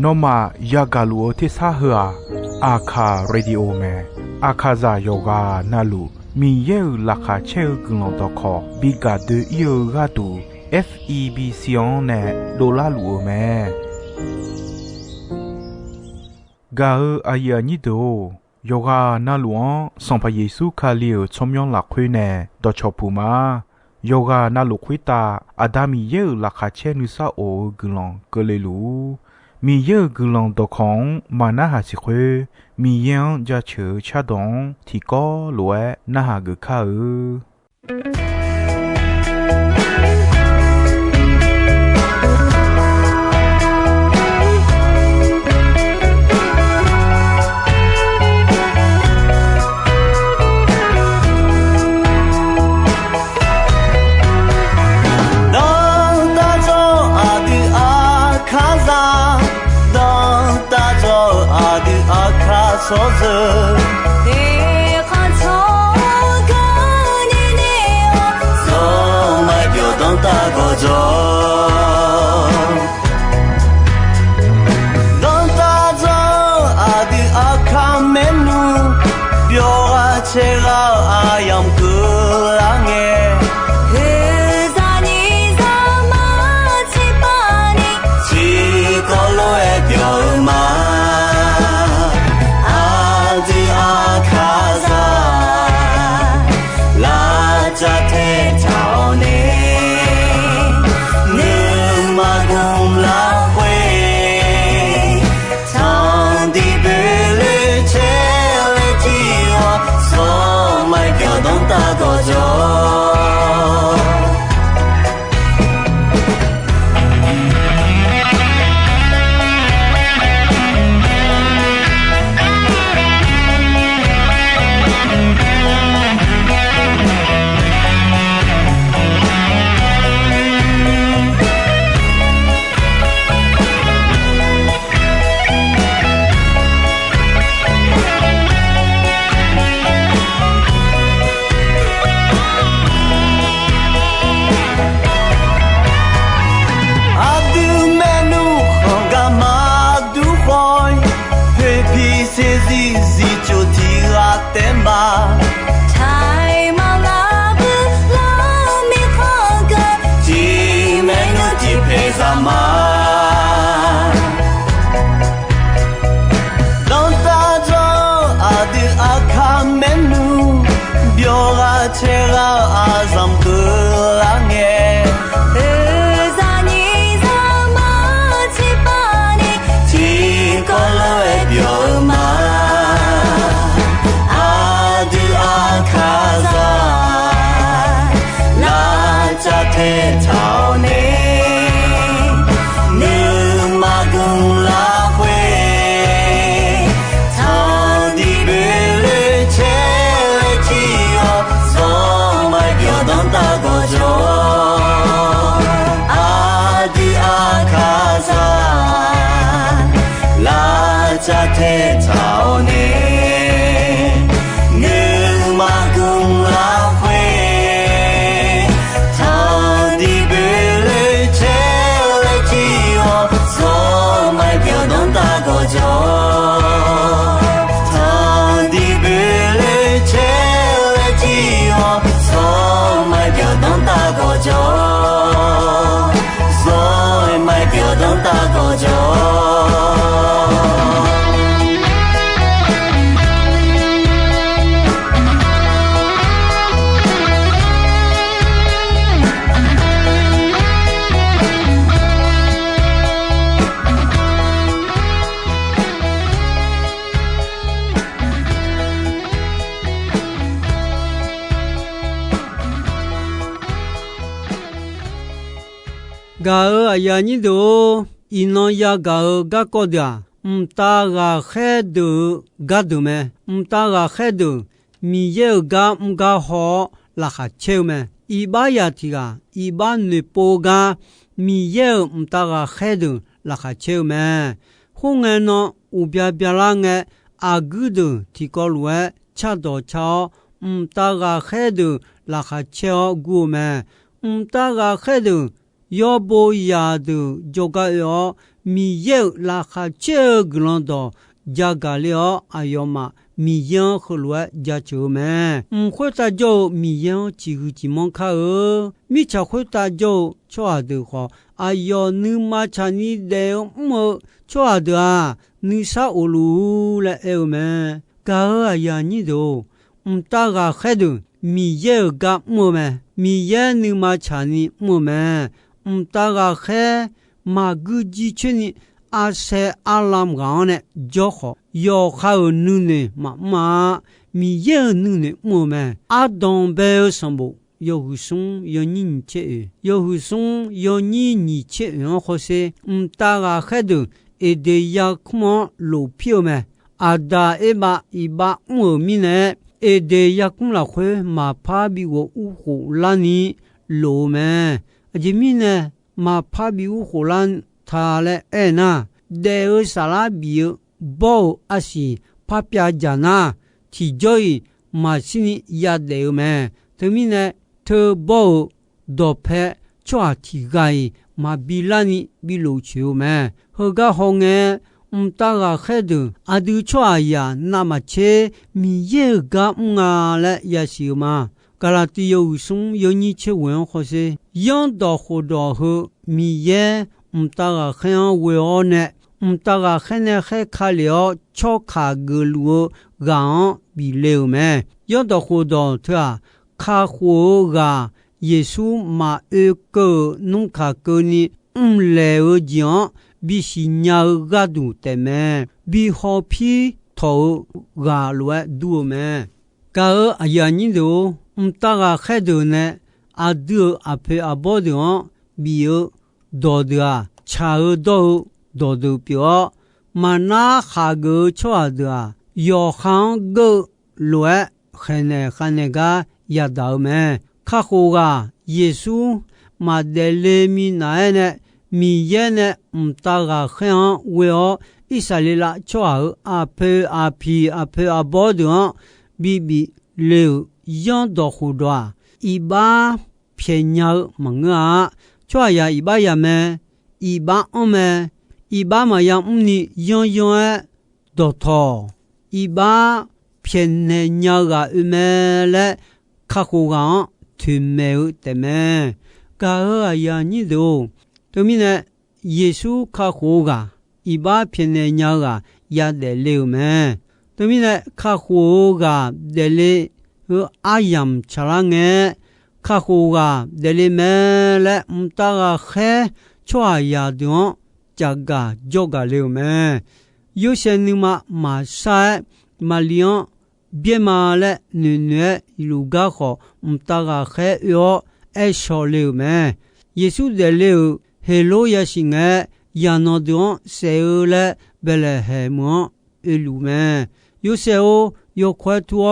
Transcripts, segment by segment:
นอมายากาลูที่ซาหัวอาคาเรดิโอเมอาคาซาโยกานาลูมีเยอราคาเชลกลองตอคอบิกาเดเยกาตู FEB ซิออนเนดอลลาร์ลูเมกาอายานิโดโยกานาลวงสัมพเยซูคาเลียวชมยองหลักคุยเนดอชอปูมาโยกานาลุคุยตาอาดามีเยอราคาเชนุซาโอกลองกเลลูมีเยอะกลองตอของมานาหาสิคุมียังจะเชื่อชาดงที่ก็รวยนาหากข้า说着，你看从个你你我，从来就当大个着，当大着阿的阿卡梅努，表阿切拉阿样个啷个。gao ayani do ino ya gao ga kodia mta ga khedu gadume mta ga khedu mi ye ga mga ho la kha cheume ibaya tiga iban ne poga mi ye mta ga khedu la kha cheume hungeno ubya byalange agudu tikolwe chado chao mta ga khedu la kha cheo gume mta ga khedu ယောဘောယာတုဂျောကယောမီယေလာခါချေဂလွန်တော့ဂျာဂါလျောအယောမမီယံခလွဲဂျာချိုမဲခွေတာဂျိုမီယံချီဂူချီမွန်ခါမိချခွေတာဂျိုချွာဒူခေါ်အယောနုမချာနီဒေမောချွာဒာနိစာအိုလူလဲအဲမဲကာအယာညီတို့တာဂါခဲဒူမီယေကမောမဲမီယေနုမချာနီမောမဲတာဂါခဲမာဂူဂျီချနီอาเซอาลามกางเนี่ยจอขอยอข้าวนู่นเนี่ยมามีเยอะนู่นเนี่ยมัวแม่อาดองเบลสมบูยอหุสงยอนินเชยอหุสงยอนินิเชยอโคเซตากาเขดเอเดียคมอโลพิโอแม่อาดาเอบาอีบามัวมีเนี่ยเอเดียคุมละเขมาพาบิวอุโหลานีโลแม่อจิมีเนี่ยมาพาบิวโหลานทาเลเอนาเดอสาลาบิวบออาศิพาปยาจานาที่จอยมาสินิยาเดอแม่ถึงมีเนี่ยเธอบอดอเพชัวที่ไกมาบิลานิบิโลชิวแม่เฮกาฮงเอตากาเขดอดูชัวยานามาเชมีเยกางาและยาชิวมากาลาติโยสงโยนิเชเวนโคเซยอนดอโคดอเฮมีเยตากาเขยเวอเนตากาเขเนเขคาเลอชอคากลัวกางบิเลวแม่ยอนดอโคดอเถอะคาโคกาเยซูมาเอเกนุงคาเกนีเลวจิอบิสิญากาดูเตแม่บิฮอพีทอกาลวดูแม่กาอายานิโดตากาเขดเนอาดูอาเพอาบอดอบิโอดอดาชาดอดอดูปิโอมานาคาเกชัวดายอคังเกลวเขเนคาเนกายาดาวแม่ข้าโคกาเยซูมาเดเลมีนายเนมีเยเนตากาเขยเวออิสราเอลชัวอาเพอาพีอาเพอาบอดอบิบิเลวยอนดอโคดาอีบาเพียญญามังอาชัวยาอีบายาแม่อีบาอแม่อีบามายังนิยอนยอนดอทออีบาเพียญเนญากาอุเมเลข้าโคกาทุเมอุเตเมกาอายานิโดตมิเนเยซูข้าโคกาอีบาเพียญเนญากายาเดเลวแม่ตมิเนข้าโคกาเดเลอายัมชลังเงข้าโคกาเดเลเมและตากาเขชัวยาดอนจากาจอกาเลวแม่ยูเซนิมาซามาเลียนเบียมาและเนลูกาขอตากาเขยอเอชอเลวแม่เยซูเดเลวเฮโลยาสิงเอยานอดอนเซอและเบลเฮมอเอลูแม่ยูเซโอยควะทัว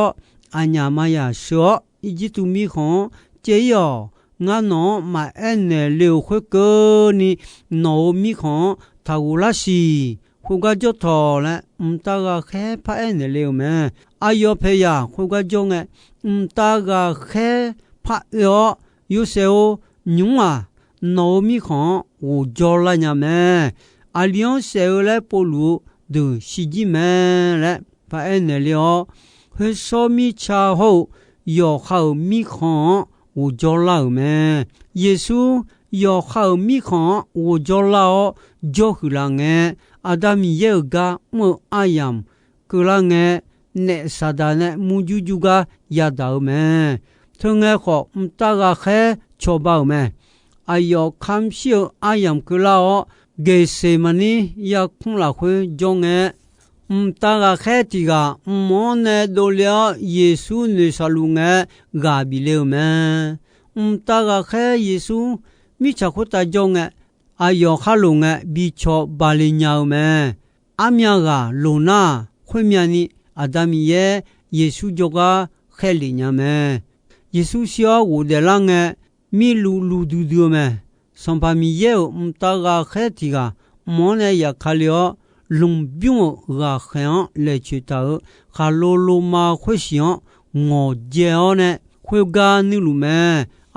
อัญญามายาชออิจิตุมีของเจยองานอมาเอเนเลวခွကနီနောမီခွန်ထာဂူလာစီခုကကြောတော်လဲတာကခဲဖဲเนเลวแม่อาယောဖေယခုကကြောငဲတာကခဲဖယောယူเซโอညုံနောမီခွန်ဝကြောလာညာแม่အလျောเซโอလဲပိုလူဒူရှိကြီးမဲလဲဖဲเนเลวဟေဆိုမီချာဟုယောခေါမီခွန်ဝကြောလာမဲယေစုယောခေါမိခွန်ဝကြောလာဂျိုခလာငဲအာဒမီယေဂါမအာယမ်ကလာငဲနေဆာဒာနေမူဂျူဂျူကယာဒါမဲထုံငဲခေါတာဂါခဲချောဘောမဲအယောခမ်ရှိအာယမ်ကလာဂေဆေမနီယာခုလာခွေဂျုံငဲတာဂါခဲတီကမောနေဒိုလျာယေစုနေဆလူငဲဂါဘီလေမဲတာဂါခဲယေစုမိချခုတာဂျုံငဲအယောခလုံငဲဘီချောဘာလီညာမဲအမြကလုံနာခွေမြနီအာဒမီယေယေစုဂျောကခဲလီညာမဲယေစုရှောဝဒလာငဲမီလူလူဒူဒူမဲစံပါမီယေတာဂါခဲတီကမောနေရခလျောလုံပြုံရာခဲလေချီတာခါလိုလိုမာခွေရှောငေါ်ဂျေောနဲ့ခွေကာနီလူမဲ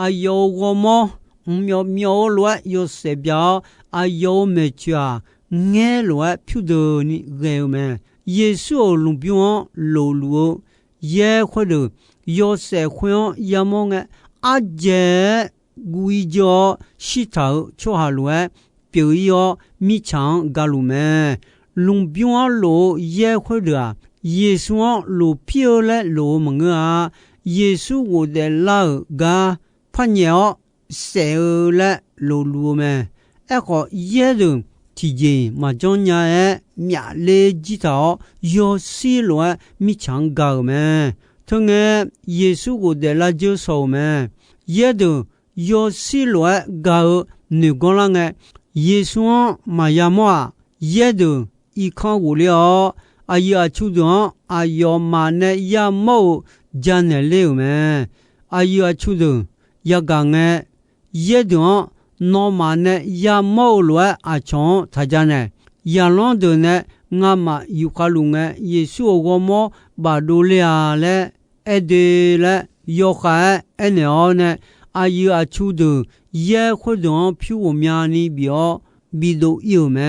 အယောဂမော苗苗乱有色表啊有没家眼乱飘的你个么耶稣路边路路也或者有色会也么个啊姐故意叫石头就下来表要米长嘎路么路边路也或者耶稣路飘来路么个啊耶稣我的老个朋友谁来路路么个也都提前嘛将伢诶面来知道有西路米长高么同个耶稣我的老就说么也都有西路高女工人个耶稣嘛呀么也都一看无聊啊呀出动啊呀嘛呢呀冇真的了么啊呀出动呀讲个也都诺嘛呢呀冇了啊从他家呢呀啷的呢我嘛有卡路个耶稣我么把路了嘞的嘞有海鸟呢啊呀出动也活动譬如面里表比都有么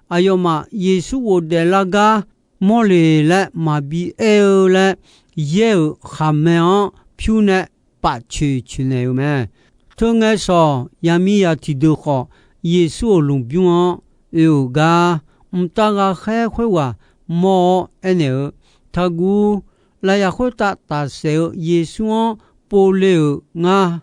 啊呀嘛耶稣我的那个莫里嘞嘛比嘞也有还没有譬如呢把去呢有么同个说呀米呀提到好耶稣路边有个大个还会话莫鸟他古来呀会打手耶稣不留我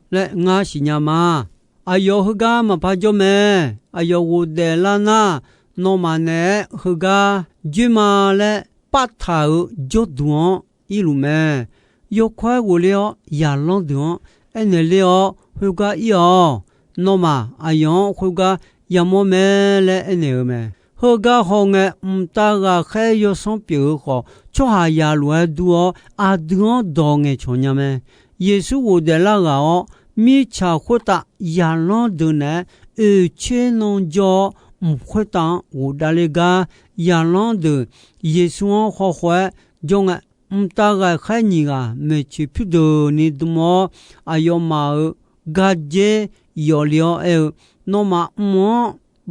是呀嘛啊有那个嘛怕就没啊有我的啦那诺嘛呢那个就嘛嘞把头就断一路没有快无聊呀浪断了那个有诺嘛啊有那个呀么没嘞那没那个好个大个还有上表好就还呀路多啊多当个穷呀没耶稣我的那个哦米茶或打呀浪的呢切农家会当我的那个呀浪的耶稣好坏用个大个还你个没去批的你怎么啊有嘛个节有了那么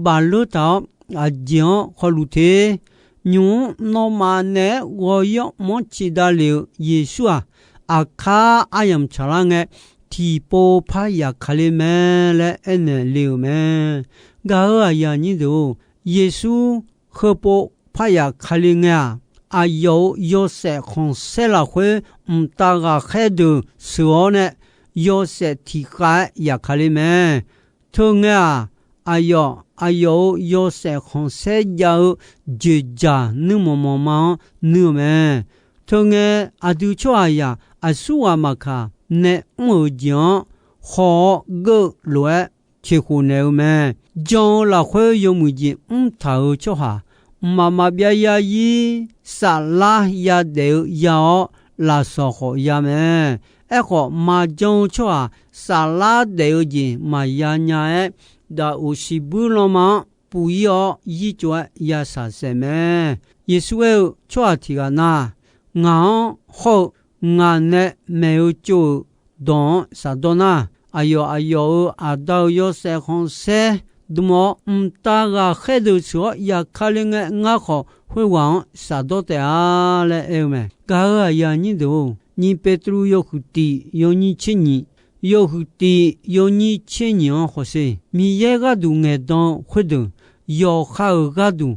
把路到啊讲好路的牛那么呢我要么知道了耶稣啊卡啊样查啦个提波怕呀卡里么嘞了么个啊呀你都耶稣和波怕呀卡里个啊有些红色了会大个海的时候呢有些提海呀卡里么同啊有些红色有就家那么那么同啊都错呀啊苏啊嘛卡呢我讲好个来去湖南么讲了会有么子头错哈妈妈别呀伊沙拉呀的要拉说好呀么个嘛讲错啊沙拉的的嘛呀呀da usi buloma puyo yitwa ya sa seme yesu chwa tiga na nga ho nga ne me chu don sa dona ayo adao yo se hon se dumo ta ga khedu so ya khalinga nga ho hui wang sa do te a le eme ga ya ni do ni petru yo khuti yo ni chini有的有你千年或是米也个都爱当或者有好个都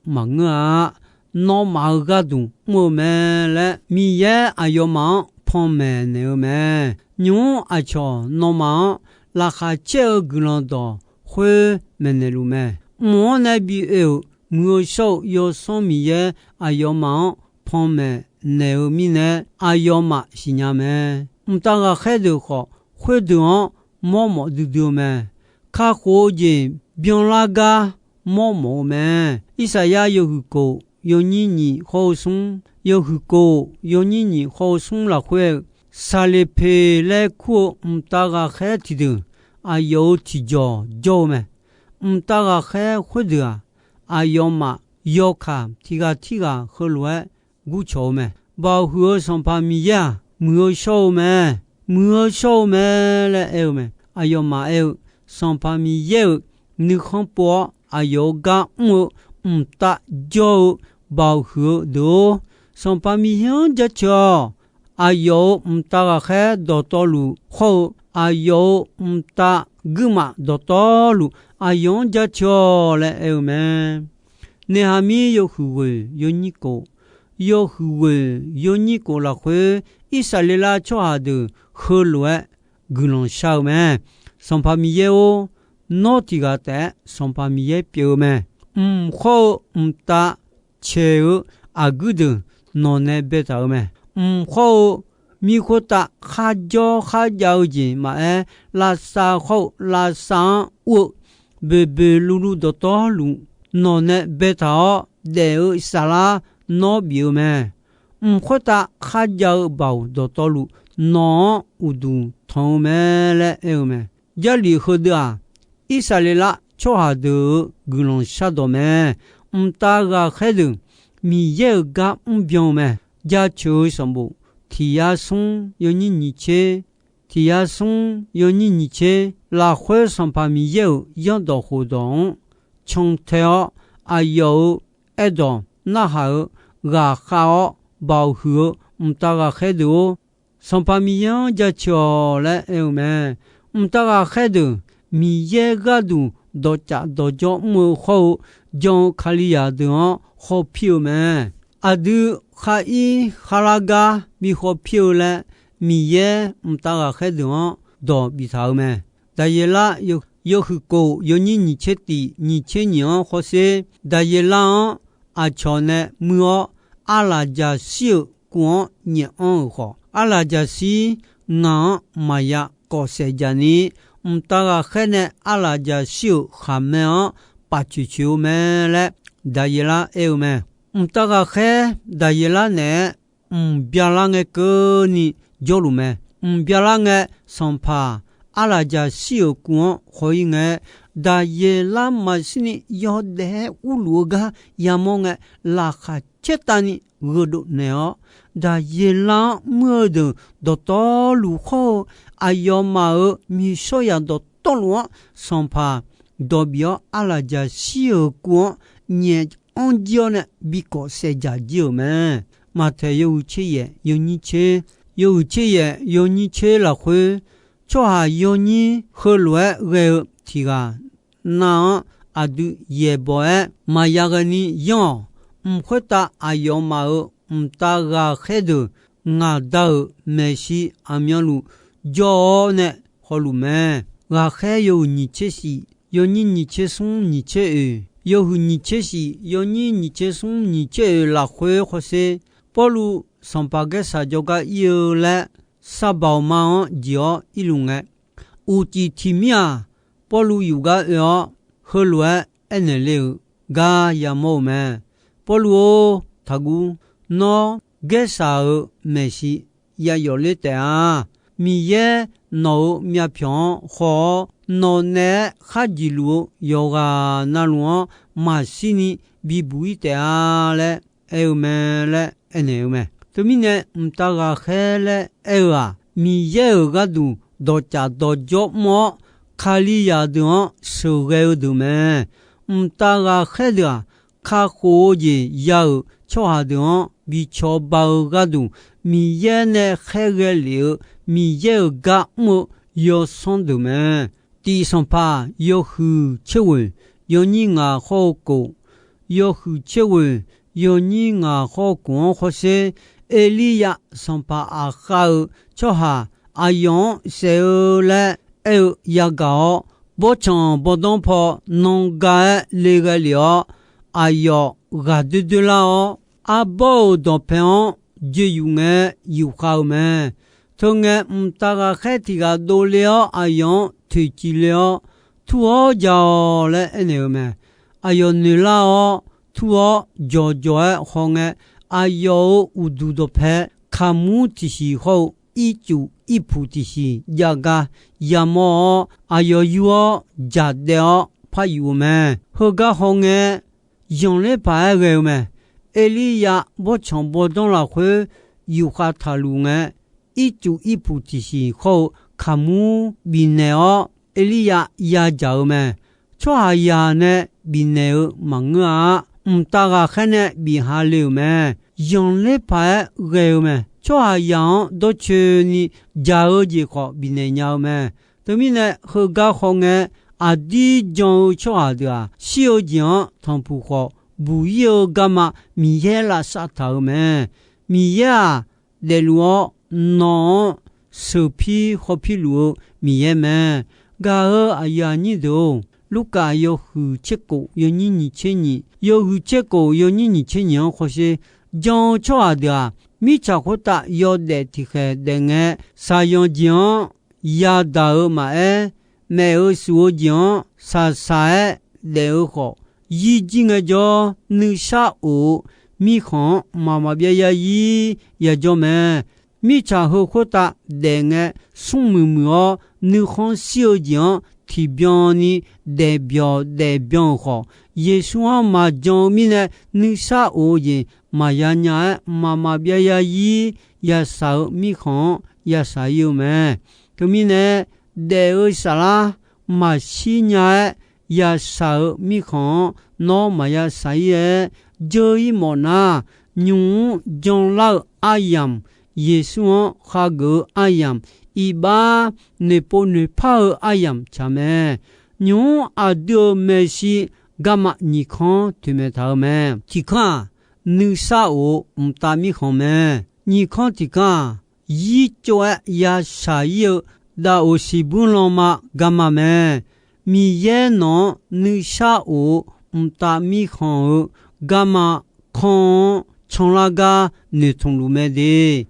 忙啊闹忙个都我们了米也啊有忙旁边那么牛啊瞧闹忙拉下这个人多会门那路么我那边我手有上米也啊有忙旁边那米呢啊有嘛是伢们大个孩子好，会的毛丢么？看火箭变那个毛么？伊啥呀有个有你好送，有个有你好送了会，啥哩陪来哭大个孩子的啊有提交么？大个孩会的啊有嘛有看提个后来古桥么？保护上旁米呀。没有少么嘞，么阿ယောမာเอสองพามีเยนึกของปัวอาโยกะตะโจบ่าวหือดูสองพามีเฮจะจออาโยตะกะแค่ดอตอลูโคอาโยตะกึมาดอตอลูอาโยจะจอและเมเนหามีโยหือเวโยนิโกโยหือเวโยนิโกละเควอิสราเอลชอหาดูเฮลวะกุลองชาวแม่สองพามีเยโอนอติกาแต่สองพามีเยเปียวแม่โคตะเชออากุดนอนเนเบตาแม่โคมีโคตะข้าจอข้าเจ้าจีมาลาซาโคลาซาอุเบเบลูลูดตอลูนอนเนเบตาเดอสาลานอบิวแม่โคตะข้าเจ้าบ่าวดตอลูนออุดูทองแม่และแม่ยาลีฮดาอิสราเอลชอหาดูกุลองชาดแม่ตากาเขดมีเยกะเบียวแม่ยาช่วยสมบูที่ยาสงยอนินิเชที่ยาสงยอนินิเชลาขวสัมภามีเยยันดอกหูดงชงเทออายุเอดอนนาหากาขาวบ่าวหือตากาเขดูสัมภามียันจะชอและแม่ตากาเขดูมีเยกะดูดอจาดอจอมือเขาจงคาลิยาดูเขาผิวแม่อดูข้าอีข้าลากามีเขาผิวและมีเยตากาเขดูดอบิทาวแม่แต่เยล่าโยคือโกโยนินิเชตินิเชนิอเขาเสแต่เยล่าอาชอนเนมืออาลาจาซิวกวนเนียอังเขาอาลาจาซีงามายาโกเซจานีตากาเขเนอาลาจาซิวขามเมอปัจจุชิวแม่และดายละแม่ตากาเขดายละเนเบียลังเกนีจอลุแม่เบียลังสัมภาอาลาจาซิวกวนหอยเงดายละมาสินียอเดอุลูกายามงลาคาเจตานีกดุเนอดายละเมื่อเดดตอลูโคอายอมามีโซยาดตอลัวสัมภาดอบิออาลาจาซิวกวนเนอันเดียวเนบิโกเซจาจิวแม่มาเทยอุเชเยยนิเชยอุเชเยยนิเชละควยชอหายนิเฮลวะเรทิกานาอดุเยบอมายากนียอนขวตาอายอมาตากาเขดูงาดาเมชิอามีลูจอเนฮอลูแม่กาเขยนิเชสิยนินิเชซุงนิเชยหูนิเชสิยนินิเชซุงนิเชละควยขเสปอลูสัมปาเกสาจกะเยและซาบาวมาจิออิลุงเออูจิทิมียปอลูอยู่กะเอเฮลวะเอเนเลกายามอแม่ปอลูทากูนอเกสาเมชิยายอเลเตอามีเยนอมีพยองขอนอเนขาจิลูโยกานาลัวมาซินีบิบุยเตอาและแม่และเอเนแม่ตัวมีเนตากาเขและมีเยกะดูดอจาดอจอมอคาลิยาดูสุเกอดูแม่ตากาเขดาคาโคเยยาชอหาดูบิชอบากะดูมีเยเนเขเกลิมีเยกะมโยซอนดูแม่ตีสัมภาโยฮือเชวโยนิงาโคโกโยฮือเชวโยนิงาโคกงโคเซเอลียาสัมภาอาคาชอหาอายองเซและยากาบอชังบอดองพอนงกาเลกะลิออายอกาดุดุลาอาบอดอเพอนเจยุงะยูคาวแม่ทงตากาเขติกาโดเลออายองทิจิเลอทัวจาและเอเนแม่อายอนิลาทัวจอจอฮองอายออุดุดอเพคามูติชิโฮอีจูอีพูติชิยากายามออายอยูจัดเดอพายุแม่ฮกะฮองยองเลปาเกแม่เอลียาบอชังบอดองลาเควยูคาทาลุงอีจูอีพูติชิโฮค卡姆比内奥埃利亚亚加们，错哈亚呢比内奥忙啊，大家看呢比哈流们，用来拍热们，错哈亚都去你加尔几个比内鸟们，对面呢和个好呢，阿弟将错哈的，小将汤普好，不要干嘛米耶拉沙头们，米耶来路孬。手皮和皮路米耶们，噶尔阿亚尼多，卢卡有胡切狗有你千年，有胡切狗有你千年，或是将错的，米查库达有的提克的个，啥样讲亚达尔马诶，没有说讲啥诶来尔好，已经个叫你下午米康妈妈别呀伊也叫么。米查和扩大的个宋母母女行小将提标呢代表好，耶稣嘛将米呢女杀乌人嘛呀伢妈妈别呀伊呀少米行呀少有么，个米呢代尔啥啦嘛西伢呀少米行孬嘛呀少耶，这一莫那牛将老阿样。耶稣哈个阿样，一把你不你怕阿样cha me，牛阿多没西干嘛你看对没头me？你看你啥我大米好me？你看你看，一就呀啥有，那我是不能嘛干嘛me？米耶孬你啥我大米好干嘛看从那个你从路没的。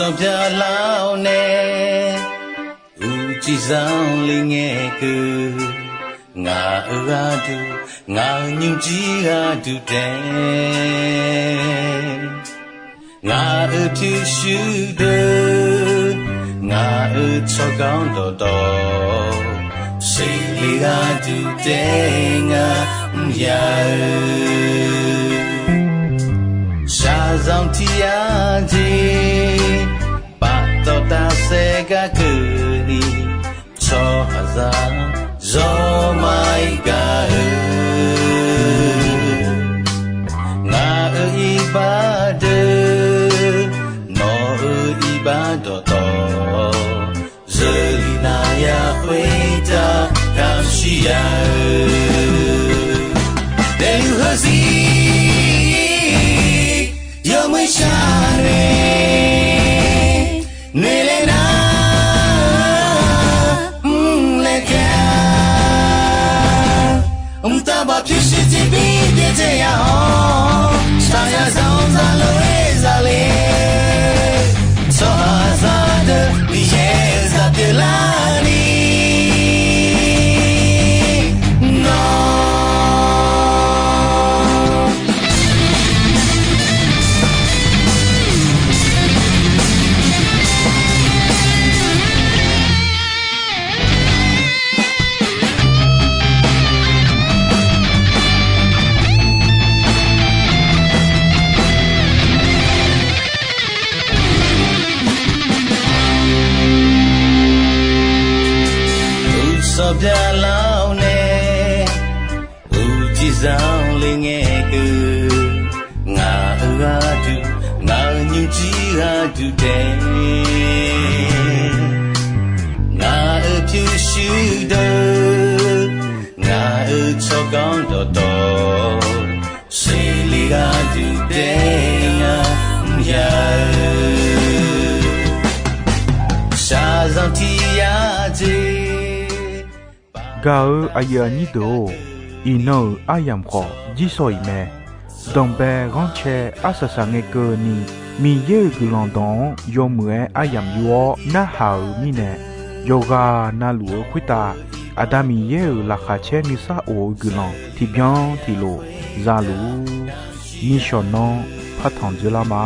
so bia lao ne u chi sang ling nghe cứ ngà ơ du ngà nhung chi du te ngà ơ tu shu de ngà ơ cho gang do do say li du te ngà ya sa zong ti ya ji ba to ta se ga ku ni cho za zo mai ga nga i ba de no i ba do to zeli na ya hui ta kam shi ya then you hazi yo mai share ne le na le ka ta ba phi shi ti bi de te ya ho sa ya zong za lo e za le so za de ye za de la ni no so bia lao ne u chi sang ling nghe cứ ngà ơ du ngà nhung chi du te ngà ơ phu shu de ngà ơ cho gang do do say li du te ngà ya sa zong ti ya ji ga aya ni do ino ayam kho ji soi me dong be gon che asasa nge ko ni mi ye gulon don yo mue ayam yo na hao mi ne yoga na lu khwita adami ye la kha che mi sa o gulon ti bien ti lo za lu ni shono phathon jela ma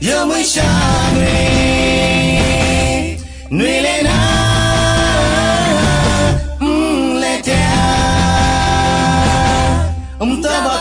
yo mai share nuôi lên na le ta ta ba